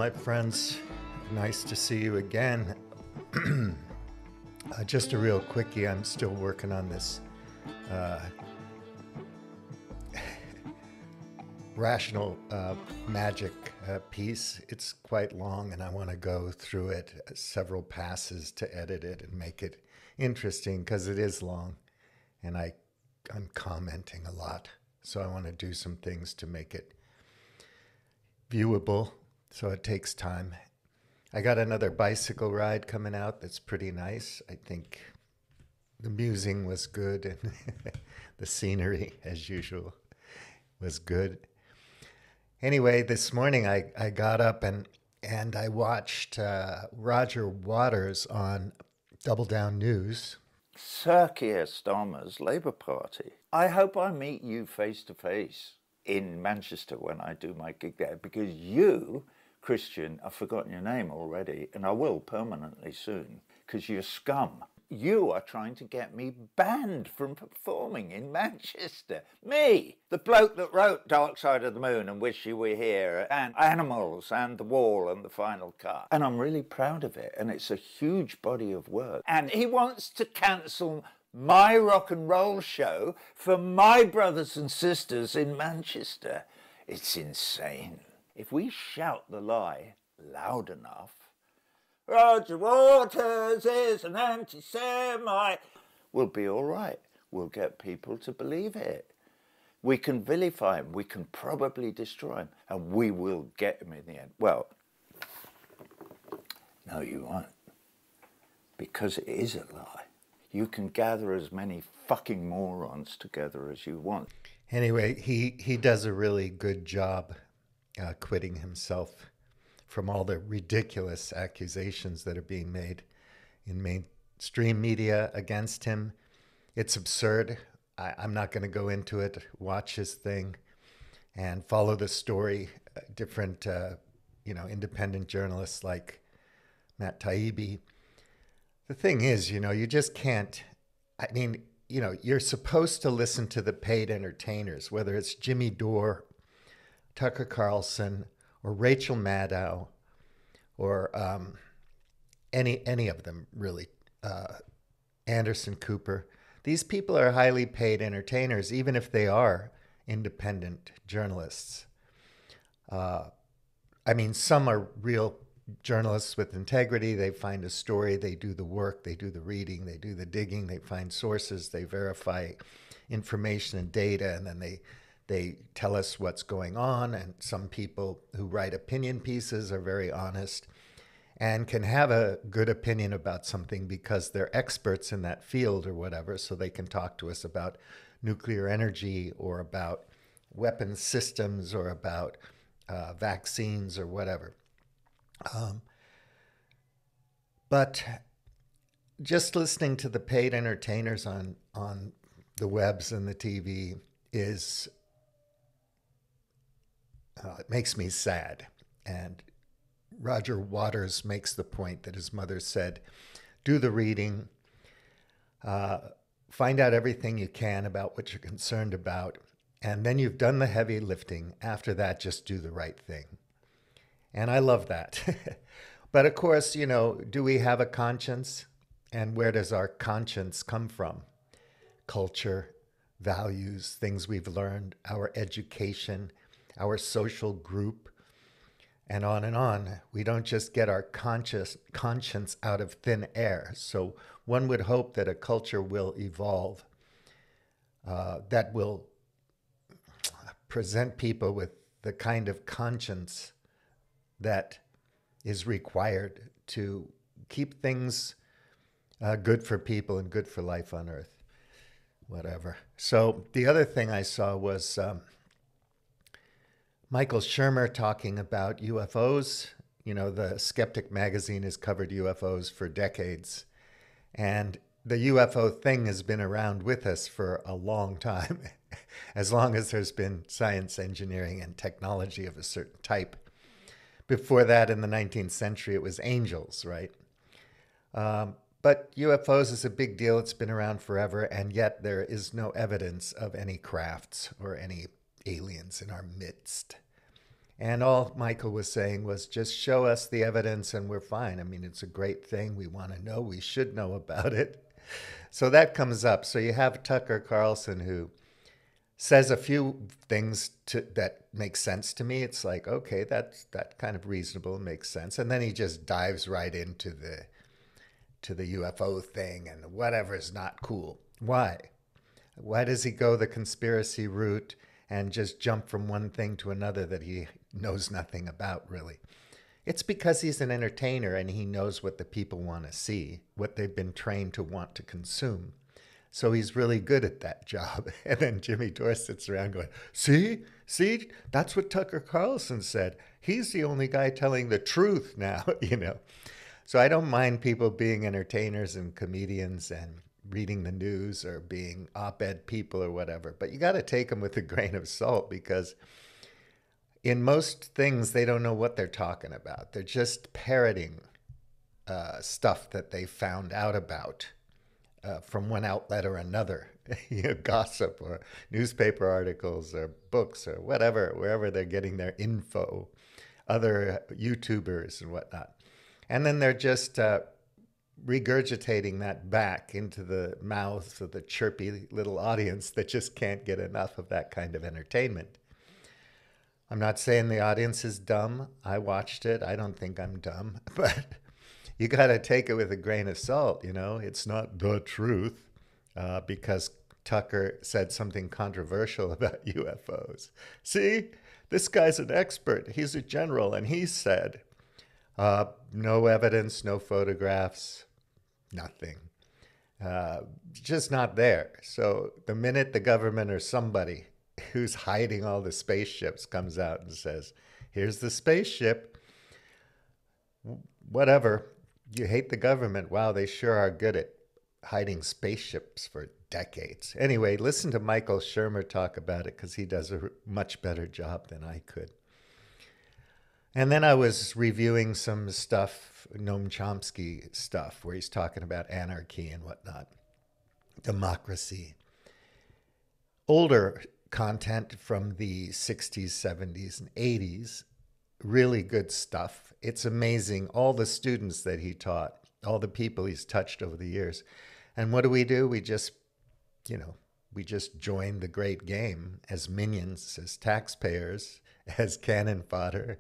my friends. Nice to see you again. Just a real quickie. I'm still working on this rational magic piece. It's quite long, and I want to go through it several passes to edit it and make it interesting because it is long, and I'm commenting a lot. So I want to do some things to make it viewable, so it takes time. I got another bicycle ride coming out that's pretty nice. I think the musing was good and the scenery, as usual, was good. Anyway, this morning I got up and I watched Roger Waters on Double Down News. Sir Keir Starmer's Labour Party. I hope I meet you face to face in Manchester when I do my gig there, because you, Christian, I've forgotten your name already, and I will permanently soon, because you're scum. You are trying to get me banned from performing in Manchester. Me, the bloke that wrote Dark Side of the Moon and Wish You Were Here and Animals and The Wall and The Final Cut. And I'm really proud of it, and it's a huge body of work. And he wants to cancel my rock and roll show for my brothers and sisters in Manchester. It's insane. If we shout the lie loud enough, Roger Waters is an anti-Semite, we'll be all right. We'll get people to believe it. We can vilify him. We can probably destroy him. And we will get him in the end. Well, no, you won't. Because it is a lie. You can gather as many fucking morons together as you want. Anyway, he does a really good job quitting himself from all the ridiculous accusations that are being made in mainstream media against him. It's absurd. I'm not going to go into it. Watch his thing and follow the story. Different, independent journalists like Matt Taibbi. The thing is, you just can't. You're supposed to listen to the paid entertainers, whether it's Jimmy Dore, Tucker Carlson, or Rachel Maddow, or any of them, really, Anderson Cooper. These people are highly paid entertainers, even if they are independent journalists. Some are real journalists with integrity. They find a story, they do the work, they do the reading, they do the digging, they find sources, they verify information and data, and then they tell us what's going on. And some people who write opinion pieces are very honest and can have a good opinion about something because they're experts in that field or whatever, so they can talk to us about nuclear energy or about weapons systems or about vaccines or whatever. But just listening to the paid entertainers on the webs and the TV is it makes me sad. And Roger Waters makes the point that his mother said, do the reading, find out everything you can about what you're concerned about, and then you've done the heavy lifting. After that, just do the right thing. And I love that. But of course, do we have a conscience? And where does our conscience come from? Culture, values, things we've learned, our education, our social group, and on and on. We don't just get our conscience out of thin air. So one would hope that a culture will evolve that will present people with the kind of conscience that is required to keep things good for people and good for life on Earth. Whatever. So the other thing I saw was Michael Shermer talking about UFOs. The Skeptic magazine has covered UFOs for decades. And the UFO thing has been around with us for a long time, as long as there's been science, engineering, and technology of a certain type. Before that, in the 19th century, it was angels, right? But UFOs is a big deal. It's been around forever, and yet there is no evidence of any crafts or any aliens in our midst. And all Michael was saying was just show us the evidence and we're fine. I mean, it's a great thing. We want to know. We should know about it. So that comes up. So you have Tucker Carlson who says a few things that make sense to me. It's like, okay, that kind of reasonable, makes sense. And then he just dives right into the UFO thing and whatever is not cool. Why? Why does he go the conspiracy route and just jump from one thing to another that he knows nothing about, really? It's because he's an entertainer and he knows what the people want to see, what they've been trained to want to consume. So he's really good at that job. And then Jimmy Dore sits around going, see, that's what Tucker Carlson said. He's the only guy telling the truth now, you know. So I don't mind people being entertainers and comedians and reading the news or being op-ed people or whatever. But you got to take them with a grain of salt because in most things, they don't know what they're talking about. They're just parroting stuff that they found out about from one outlet or another, you know, gossip or newspaper articles or books or whatever, wherever they're getting their info, other YouTubers and whatnot. And then they're just regurgitating that back into the mouths of the chirpy little audience that just can't get enough of that kind of entertainment. I'm not saying the audience is dumb. I watched it. I don't think I'm dumb, but you got to take it with a grain of salt. You know, it's not the truth because Tucker said something controversial about UFOs. See, this guy's an expert. He's a general, and he said no evidence, no photographs, nothing. Just not there. So the minute the government or somebody who's hiding all the spaceships comes out and says, here's the spaceship, whatever. You hate the government. Wow, they sure are good at hiding spaceships for decades. Anyway, listen to Michael Shermer talk about it because he does a much better job than I could. And then I was reviewing some stuff, Noam Chomsky stuff, where he's talking about anarchy and whatnot, democracy. Older content from the 60s, 70s, and 80s. Really good stuff. It's amazing. All the students that he taught, all the people he's touched over the years. And what do? We just, we just join the great game as minions, as taxpayers, as cannon fodder.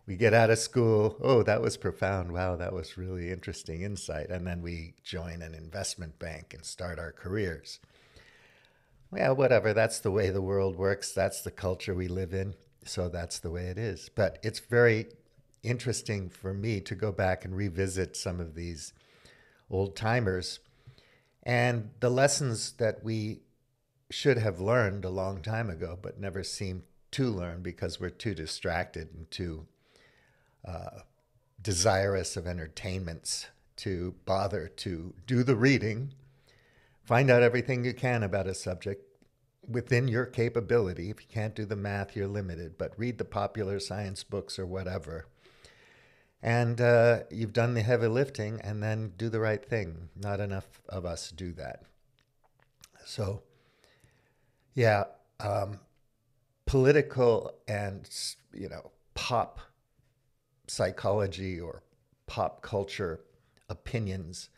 We get out of school. Oh, that was profound. Wow, that was really interesting insight. And then we join an investment bank and start our careers. Well, whatever, that's the way the world works. That's the culture we live in. So that's the way it is. But it's very interesting for me to go back and revisit some of these old timers and the lessons that we should have learned a long time ago, but never seem to learn because we're too distracted and too desirous of entertainments to bother to do the reading. Find out everything you can about a subject within your capability. If you can't do the math, you're limited, but read the popular science books or whatever. And you've done the heavy lifting, and then do the right thing. Not enough of us do that. So, yeah, political and, pop psychology or pop culture opinions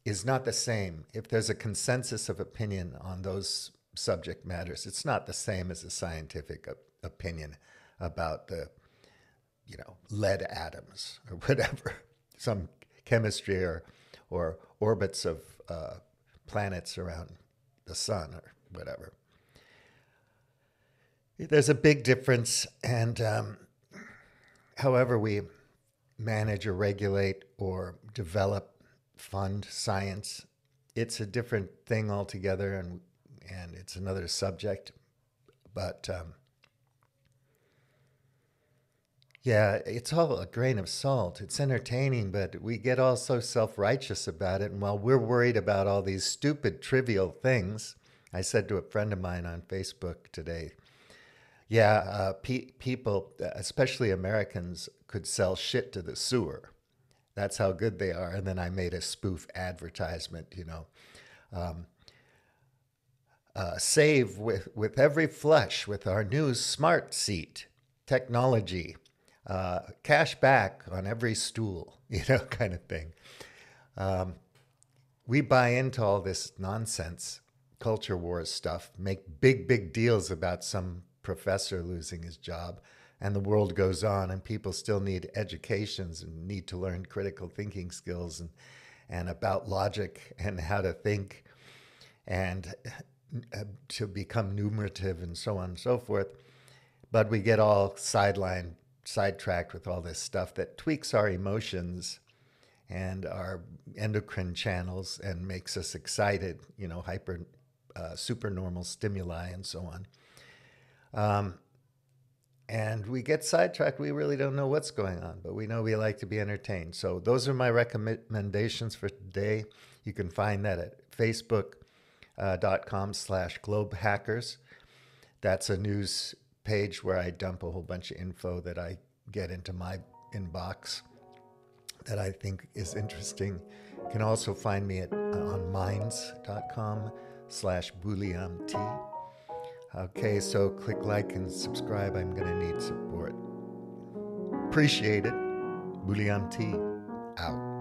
is not the same. If there's a consensus of opinion on those subject matters, it's not the same as a scientific opinion about the, lead atoms or whatever, some chemistry or orbits of planets around the sun or whatever. There's a big difference, and however we manage or regulate or develop, fund science, it's a different thing altogether, and it's another subject. But yeah, it's all a grain of salt. It's entertaining, but we get all so self-righteous about it. And while we're worried about all these stupid, trivial things, I said to a friend of mine on Facebook today, people, especially Americans, could sell shit to the sewer. That's how good they are. And then I made a spoof advertisement, save with every flush with our new smart seat. technology, cash back on every stool, kind of thing. We buy into all this nonsense, culture wars stuff, make big deals about some professor losing his job, and the world goes on, and people still need educations and need to learn critical thinking skills and about logic and how to think and to become numerative and so on and so forth. But we get all sidetracked with all this stuff that tweaks our emotions and our endocrine channels and makes us excited, supernormal stimuli and so on. And we get sidetracked. We really don't know what's going on, but we know we like to be entertained. So those are my recommendations for today. You can find that at facebook.com/globehackers. That's a news page where I dump a whole bunch of info that I get into my inbox that I think is interesting. You can also find me on minds.com/Buliamti. Okay, so click like and subscribe. I'm going to need support. Appreciate it. Buliamti out.